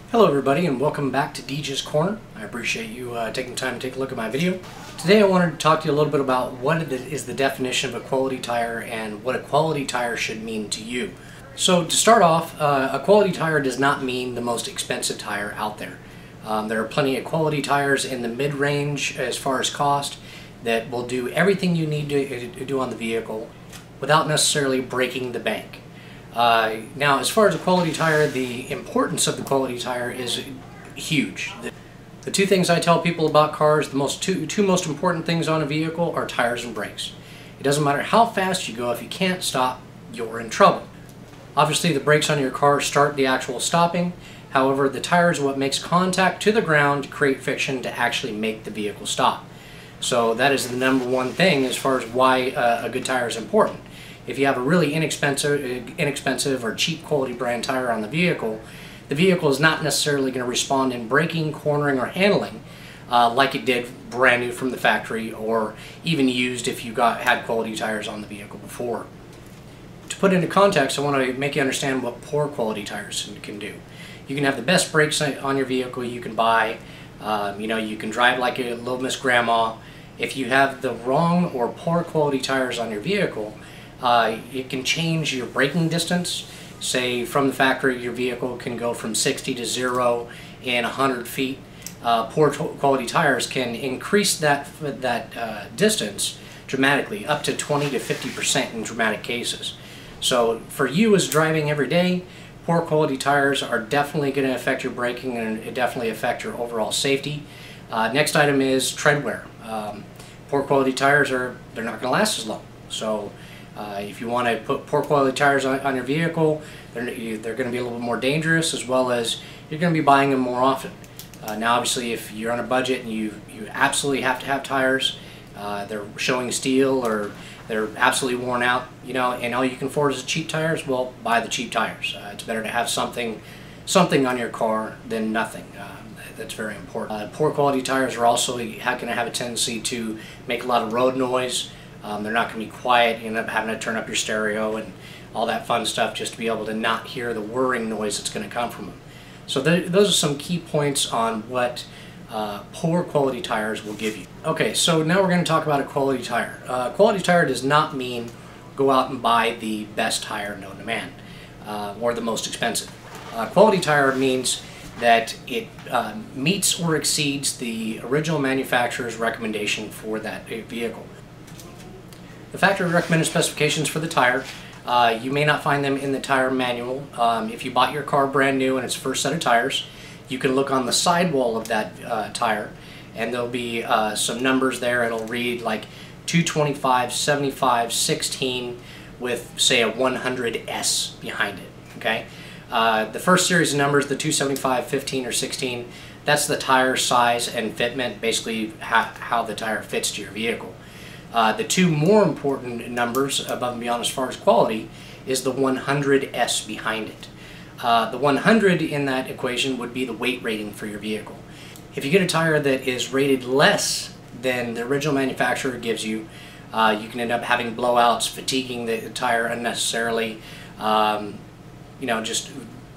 Hello everybody and welcome back to Deejscorner. I appreciate you taking the time to take a look at my video. Today I wanted to talk to you a little bit about what is the definition of a quality tire and what a quality tire should mean to you. So to start off, a quality tire does not mean the most expensive tire out there. There are plenty of quality tires in the mid-range as far as cost that will do everything you need to do on the vehicle without necessarily breaking the bank. Now, as far as a quality tire, the importance of the quality tire is huge. The two things I tell people about cars, the two most important things on a vehicle are tires and brakes. It doesn't matter how fast you go, if you can't stop, you're in trouble. Obviously, the brakes on your car start the actual stopping. However, the tires are what makes contact to the ground to create friction to actually make the vehicle stop. So that is the number one thing as far as why a good tire is important. If you have a really inexpensive or cheap quality brand tire on the vehicle is not necessarily going to respond in braking, cornering, or handling like it did brand new from the factory or even used if you had quality tires on the vehicle before. To put into context, I want to make you understand what poor quality tires can do. You can have the best brakes on your vehicle you can buy. You can drive like a little Miss Grandma. If you have the wrong or poor quality tires on your vehicle, it can change your braking distance. Say from the factory your vehicle can go from 60 to 0 in 100 feet. Poor quality tires can increase that distance dramatically, up to 20 to 50% in dramatic cases. So for you as driving every day, poor quality tires are definitely going to affect your braking and it definitely affect your overall safety. Next item is tread wear. Poor quality tires they're not going to last as long. So if you want to put poor quality tires on your vehicle, they're going to be a little bit more dangerous, as well as you're going to be buying them more often. Now obviously if you're on a budget and you absolutely have to have tires, they're showing steel or they're absolutely worn out, and all you can afford is cheap tires, well, buy the cheap tires. It's better to have something on your car than nothing. That's very important. Poor quality tires are also going to have a tendency to make a lot of road noise. They're not going to be quiet. You end up having to turn up your stereo and all that fun stuff just to be able to not hear the whirring noise that's going to come from them. So those are some key points on what poor quality tires will give you. Okay, so now we're going to talk about a quality tire. Quality tire does not mean go out and buy the best tire known to man or the most expensive. Quality tire means that it meets or exceeds the original manufacturer's recommendation for that vehicle. The factory recommended specifications for the tire, you may not find them in the tire manual. If you bought your car brand new and its first set of tires, you can look on the sidewall of that tire and there'll be some numbers there. It'll read like 225, 75, 16 with say a 100S behind it. Okay, the first series of numbers, the 275, 15, or 16, that's the tire size and fitment, basically how the tire fits to your vehicle. The two more important numbers above and beyond as far as quality is the 100S behind it. The 100 in that equation would be the weight rating for your vehicle. If you get a tire that is rated less than the original manufacturer gives you, you can end up having blowouts, fatiguing the tire unnecessarily. Just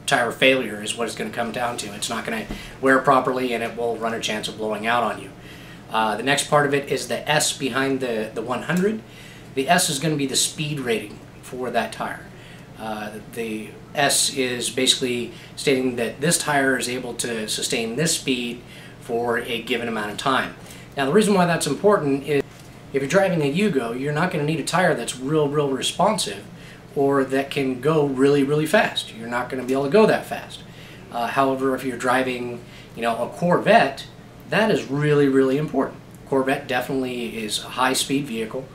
tire failure is what it's going to come down to. It's not going to wear properly and it will run a chance of blowing out on you. The next part of it is the S behind the 100. The S is going to be the speed rating for that tire. The S is basically stating that this tire is able to sustain this speed for a given amount of time. Now the reason why that's important is if you're driving a Yugo, you're not going to need a tire that's real responsive or that can go really fast. You're not going to be able to go that fast. However, if you're driving a Corvette, that is really important. Corvette definitely is a high-speed vehicle.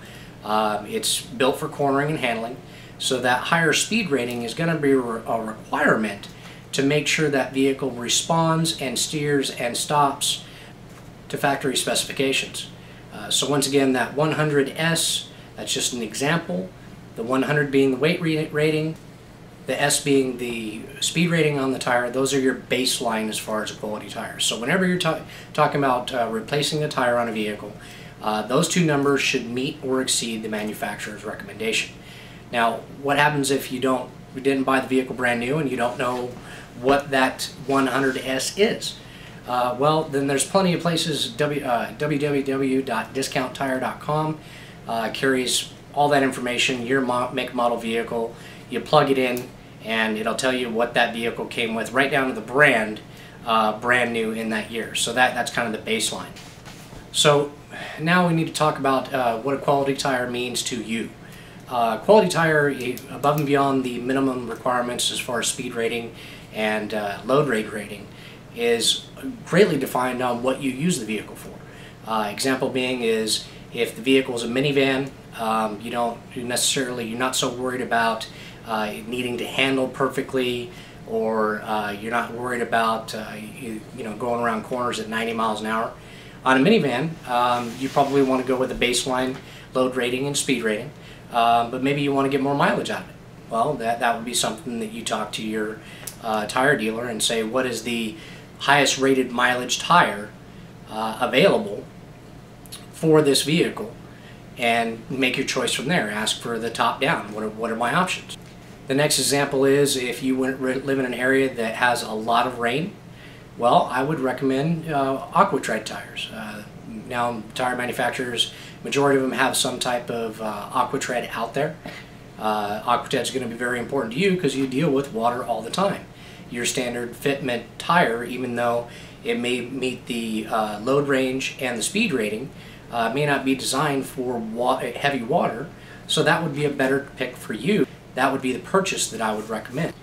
It's built for cornering and handling, so that higher speed rating is going to be a requirement to make sure that vehicle responds and steers and stops to factory specifications. So once again, that 100S, that's just an example. The 100 being the weight rating, the S being the speed rating on the tire. Those are your baseline as far as a quality tire. So whenever you're talking about replacing a tire on a vehicle, those two numbers should meet or exceed the manufacturer's recommendation. Now, what happens if you didn't buy the vehicle brand new and you don't know what that 100S is. Well, then there's plenty of places. www.discounttire.com carries all that information, your make, model, vehicle. You plug it in and it'll tell you what that vehicle came with, right down to the brand, brand new in that year. So that's kind of the baseline. So now we need to talk about what a quality tire means to you. Quality tire, above and beyond the minimum requirements as far as speed rating and load rate rating, is greatly defined on what you use the vehicle for. Example being is if the vehicle is a minivan, you're not so worried about needing to handle perfectly, or you're not worried about going around corners at 90 miles an hour. On a minivan, you probably want to go with a baseline load rating and speed rating, but maybe you want to get more mileage out of it. Well, that would be something that you talk to your tire dealer and say, what is the highest rated mileage tire available for this vehicle, and make your choice from there. Ask for the top down. What are my options? The next example is if you live in an area that has a lot of rain. Well, I would recommend Aqua-Tread tires. Now, tire manufacturers, majority of them have some type of Aqua-Tread out there. Aqua-Tread is going to be very important to you because you deal with water all the time. Your standard fitment tire, even though it may meet the load range and the speed rating, may not be designed for heavy water, so that would be a better pick for you. That would be the purchase that I would recommend.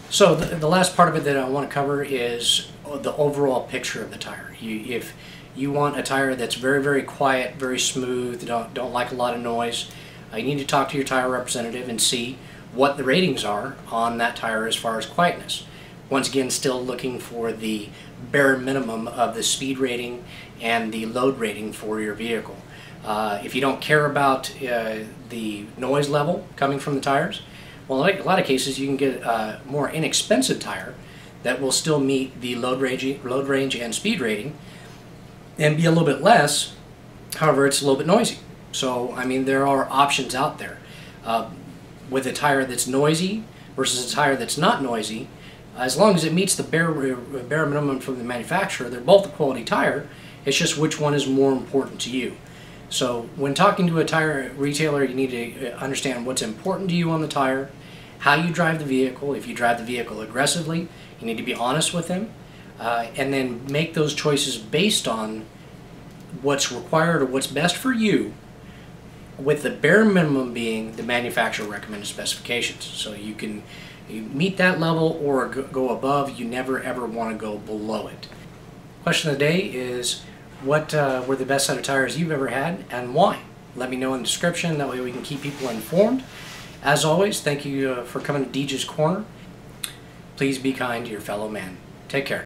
So the last part of it that I want to cover is the overall picture of the tire. If you want a tire that's very, very quiet, very smooth, don't like a lot of noise, you need to talk to your tire representative and see what the ratings are on that tire as far as quietness. Once again, still looking for the bare minimum of the speed rating and the load rating for your vehicle. If you don't care about the noise level coming from the tires, well, in a lot of cases you can get a more inexpensive tire that will still meet the load range and speed rating and be a little bit less. However, it's a little bit noisy. So, I mean, there are options out there. With a tire that's noisy versus a tire that's not noisy, as long as it meets the bare minimum from the manufacturer, they're both a quality tire. It's just which one is more important to you. So when talking to a tire retailer, you need to understand what's important to you on the tire, how you drive the vehicle. If you drive the vehicle aggressively, you need to be honest with them, and then make those choices based on what's required or what's best for you, with the bare minimum being the manufacturer recommended specifications. So you can meet that level or go above. You never ever want to go below it. Question of the day is, what were the best set of tires you've ever had and why? Let me know in the description. That way we can keep people informed. As always, thank you for coming to Deejscorner. Please be kind to your fellow man. Take care.